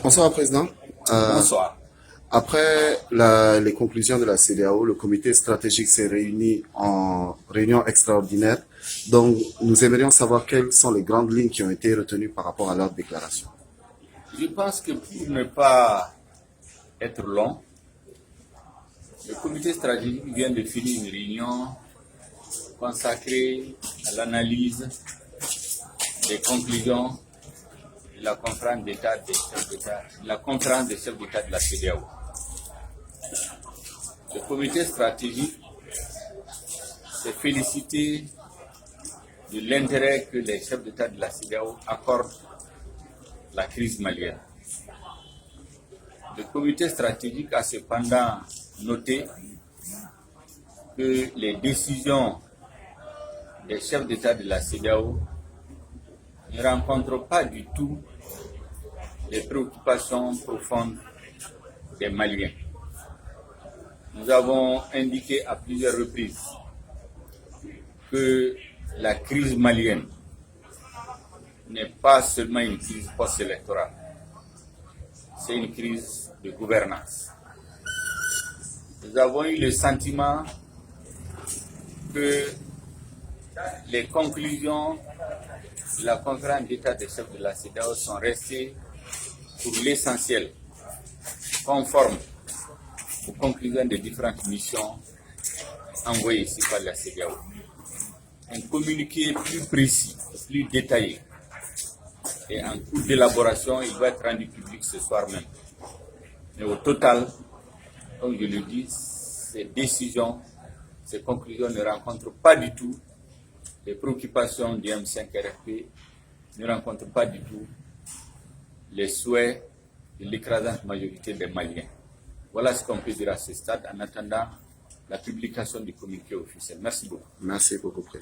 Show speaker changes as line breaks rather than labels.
Bonsoir, Président. Euh,
Bonsoir.
Après les conclusions de la CEDEAO, le comité stratégique s'est réuni en réunion extraordinaire. Donc, nous aimerions savoir quelles sont les grandes lignes qui ont été retenues par rapport à leur déclaration.
Je pense que pour ne pas être long, le comité stratégique vient de finir une réunion consacrée à l'analyse des conclusions de la conférence d'État des chefs d'État, la conférence des chefs d'État de la CEDEAO. Le comité stratégique s'est félicité de l'intérêt que les chefs d'État de la CEDEAO accordent à la crise malienne. Le comité stratégique a cependant noté que les décisions des chefs d'État de la CEDEAO ne rencontrent pas du tout les préoccupations profondes des Maliens. Nous avons indiqué à plusieurs reprises que la crise malienne n'est pas seulement une crise post-électorale, c'est une crise de gouvernance. Nous avons eu le sentiment que les conclusions de la conférence d'État des chefs de la CEDEAO sont restées pour l'essentiel conformes aux conclusions des différentes missions envoyées ici par la CEDEAO. Un communiqué plus précis, plus détaillé et en cours d'élaboration, il va être rendu public ce soir même. Mais au total, comme je le dis, ces décisions, ces conclusions ne rencontrent pas du tout les préoccupations du M5-RFP, ne rencontrent pas du tout les souhaits de l'écrasante majorité des Maliens. Voilà ce qu'on peut dire à ce stade en attendant la publication du communiqué officiel. Merci beaucoup.
Merci beaucoup, Président.